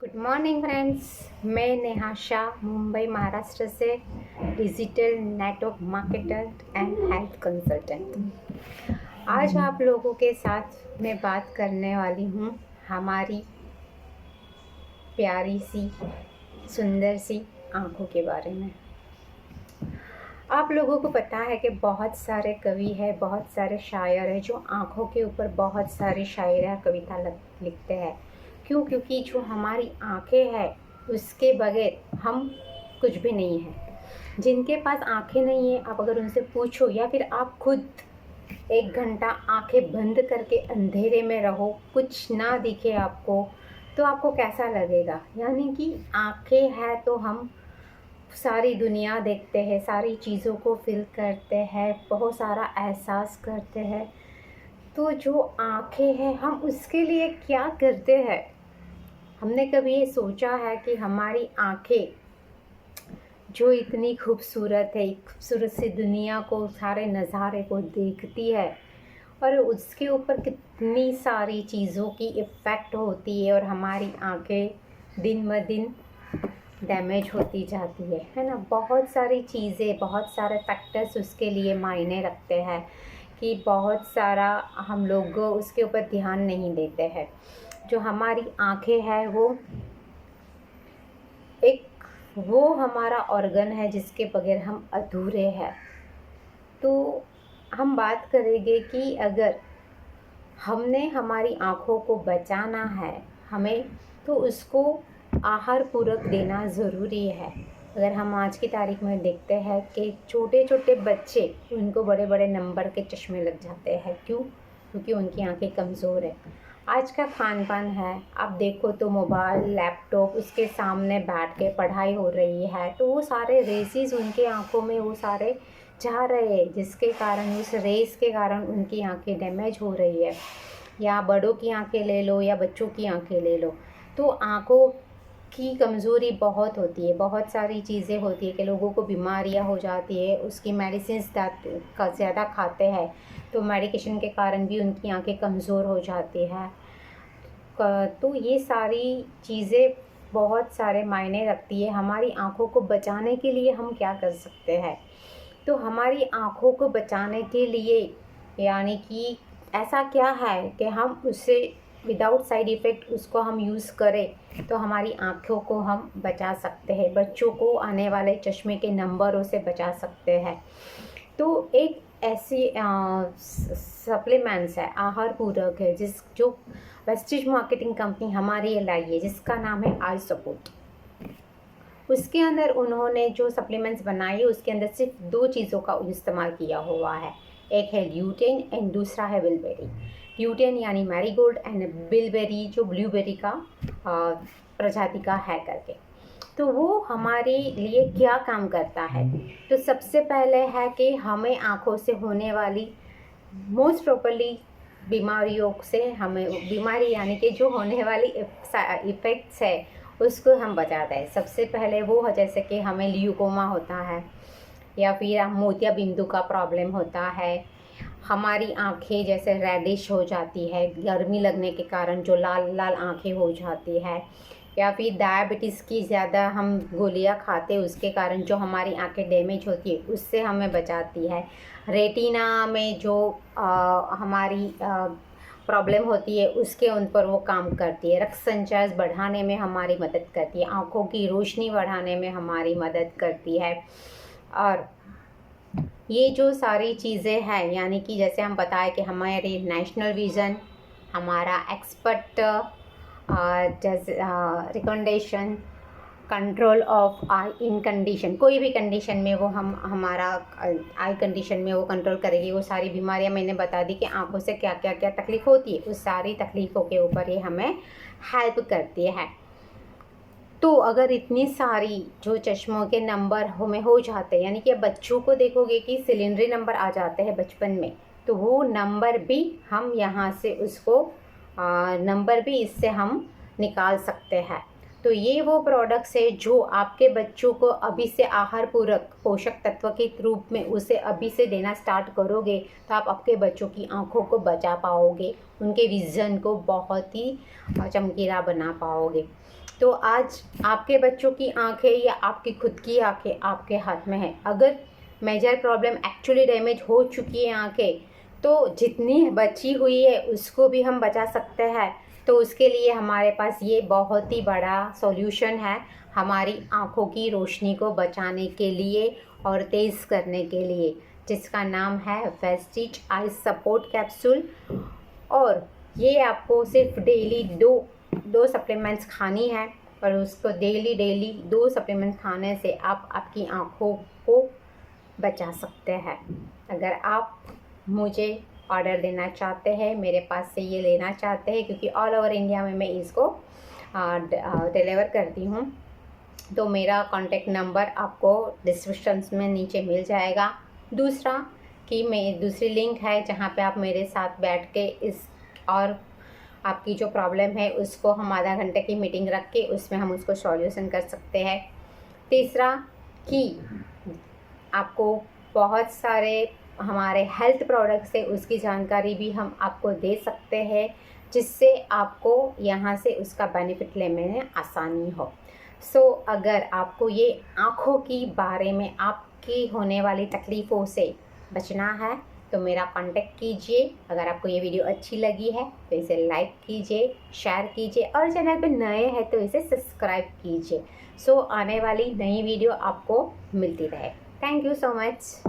Good morning friends. मैं नेहा शाह मुंबई महाराष्ट्र से digital network marketer and health consultant. आज आप लोगों के साथ मैं बात करने वाली हूँ हमारी प्यारी सी सुंदर सी आँखों के बारे में। आप लोगों को पता है कि बहुत सारे कवि हैं, बहुत सारे शायर हैं जो आँखों के ऊपर बहुत सारी शायरी कविता लिखते हैं। क्यों? क्योंकि जो हमारी आँखें हैं उसके बगैर हम कुछ भी नहीं है। जिनके पास आँखें नहीं है, आप अगर उनसे पूछो या फिर आप खुद 1 घंटा आँखें बंद करके अंधेरे में रहो, कुछ ना दिखे आपको, तो आपको कैसा लगेगा? यानी कि आँखें हैं तो हम सारी दुनिया देखते हैं, सारी चीज़ों को फील करते हैं, बहुत सारा एहसास करते हैं। तो जो आँखें हैं हम उसके लिए क्या करते हैं? हमने कभी ये सोचा है कि हमारी आँखें जो इतनी खूबसूरत है, एक खूबसूरत सी दुनिया को, सारे नज़ारे को देखती है और उसके ऊपर कितनी सारी चीज़ों की इफ़ेक्ट होती है और हमारी आँखें दिन ब दिन डैमेज होती जाती है ना। बहुत सारी चीज़ें, बहुत सारे फैक्टर्स उसके लिए मायने रखते हैं कि बहुत सारा हम लोग उसके ऊपर ध्यान नहीं देते हैं। जो हमारी आँखें हैं वो हमारा ऑर्गन है जिसके बगैर हम अधूरे हैं। तो हम बात करेंगे कि अगर हमने हमारी आँखों को बचाना है हमें, तो उसको आहार पूरक देना ज़रूरी है। अगर हम आज की तारीख में देखते हैं कि छोटे छोटे बच्चे, उनको बड़े बड़े नंबर के चश्मे लग जाते हैं। क्यों? क्योंकि उनकी आंखें कमज़ोर है। आज का खान पान है, आप देखो तो मोबाइल, लैपटॉप, उसके सामने बैठ के पढ़ाई हो रही है, तो वो सारे रेसेस उनके आँखों में वो सारे जा रहे हैं, जिसके कारण उस रेस के कारण उनकी आंखें डैमेज हो रही है। या बड़ों की आंखें ले लो या बच्चों की आंखें ले लो, तो आंखों की कमज़ोरी बहुत होती है। बहुत सारी चीज़ें होती है कि लोगों को बीमारियां हो जाती है, उसकी मेडिसिन का ज़्यादा खाते हैं तो मेडिकेशन के कारण भी उनकी आंखें कमज़ोर हो जाती है। तो ये सारी चीज़ें बहुत सारे मायने रखती है। हमारी आंखों को बचाने के लिए हम क्या कर सकते हैं? तो हमारी आँखों को बचाने के लिए यानी कि ऐसा क्या है कि हम उससे विदाउट साइड इफ़ेक्ट उसको हम यूज़ करें तो हमारी आँखों को हम बचा सकते हैं, बच्चों को आने वाले चश्मे के नंबरों से बचा सकते हैं। तो एक ऐसी सप्लीमेंट्स है, आहार पूरक है, जो वेस्टिज मार्केटिंग कंपनी हमारी लाई है, जिसका नाम है आई सपोर्ट। उसके अंदर उन्होंने जो सप्लीमेंट्स बनाई उसके अंदर सिर्फ 2 चीज़ों का इस्तेमाल किया हुआ है। एक है ल्यूटेन एंड दूसरा है बिलबेरी। ल्यूटेन यानी मैरीगोल्ड एंड बिलबेरी जो ब्लूबेरी का प्रजाति का है करके। तो वो हमारे लिए क्या काम करता है? तो सबसे पहले है कि हमें आँखों से होने वाली मोस्ट प्रॉपर्ली बीमारियों से, हमें बीमारी यानी कि जो होने वाली इफ़ेक्ट्स है उसको हम बचाते हैं। सबसे पहले वो है जैसे कि हमें ल्यूकोमा होता है या फिर मोतिया बिंदु का प्रॉब्लम होता है, हमारी आँखें जैसे रेडिश हो जाती है गर्मी लगने के कारण, जो लाल लाल आँखें हो जाती है, या फिर डायबिटीज़ की ज़्यादा हम गोलियां खाते उसके कारण जो हमारी आँखें डैमेज होती है उससे हमें बचाती है। रेटिना में जो हमारी प्रॉब्लम होती है उसके उन पर वो काम करती है। रक्त संचार बढ़ाने में हमारी मदद करती है, आँखों की रोशनी बढ़ाने में हमारी मदद करती है। और ये जो सारी चीज़ें हैं यानी कि जैसे हम बताएं कि हमारे नेशनल विज़न, हमारा एक्सपर्ट जैसे recommendation, control of I in condition, कोई भी कंडीशन में वो हम हमारा आई कंडीशन में वो कंट्रोल करेगी। वो सारी बीमारियां मैंने बता दी कि आंखों से क्या क्या क्या तकलीफ़ होती है, उस सारी तकलीफ़ों के ऊपर ये हमें हेल्प करती है। तो अगर इतनी सारी जो चश्मों के नंबर हमें हो जाते हैं, यानी कि बच्चों को देखोगे कि सिलेंडरी नंबर आ जाते हैं बचपन में, तो वो नंबर भी हम यहाँ से उसको नंबर भी इससे हम निकाल सकते हैं। तो ये वो प्रोडक्ट्स है जो आपके बच्चों को अभी से आहार पूरक पोषक तत्व के रूप में उसे अभी से देना स्टार्ट करोगे तो आप आपके बच्चों की आँखों को बचा पाओगे, उनके विज़न को बहुत ही चमकीला बना पाओगे। तो आज आपके बच्चों की आँखें या आपकी खुद की आँखें आपके हाथ में है। अगर मेजर प्रॉब्लम एक्चुअली डैमेज हो चुकी है आँखें, तो जितनी बची हुई है उसको भी हम बचा सकते हैं। तो उसके लिए हमारे पास ये बहुत ही बड़ा सॉल्यूशन है हमारी आँखों की रोशनी को बचाने के लिए और तेज़ करने के लिए, जिसका नाम है वेस्टिज आई सपोर्ट कैप्सूल। और ये आपको सिर्फ डेली दो सप्लीमेंट्स खानी है और उसको डेली 2 सप्लीमेंट्स खाने से आप आपकी आँखों को बचा सकते हैं। अगर आप मुझे ऑर्डर देना चाहते हैं, मेरे पास से ये लेना चाहते हैं, क्योंकि ऑल ओवर इंडिया में मैं इसको डिलीवर करती हूँ, तो मेरा कॉन्टेक्ट नंबर आपको डिस्क्रिप्शन में नीचे मिल जाएगा। दूसरा कि मैं दूसरी लिंक है जहाँ पे आप मेरे साथ बैठ के इस और आपकी जो प्रॉब्लम है उसको हम आधा घंटे की मीटिंग रख के उसमें हम उसको सॉल्यूशन कर सकते हैं। तीसरा कि आपको बहुत सारे हमारे हेल्थ प्रोडक्ट्स है उसकी जानकारी भी हम आपको दे सकते हैं, जिससे आपको यहाँ से उसका बेनिफिट लेने में आसानी हो। सो अगर आपको ये आँखों की बारे में आपकी होने वाली तकलीफ़ों से बचना है तो मेरा कांटेक्ट कीजिए। अगर आपको ये वीडियो अच्छी लगी है तो इसे लाइक कीजिए, शेयर कीजिए और चैनल पे नए हैं तो इसे सब्सक्राइब कीजिए। सो आने वाली नई वीडियो आपको मिलती रहे। Thank you so much.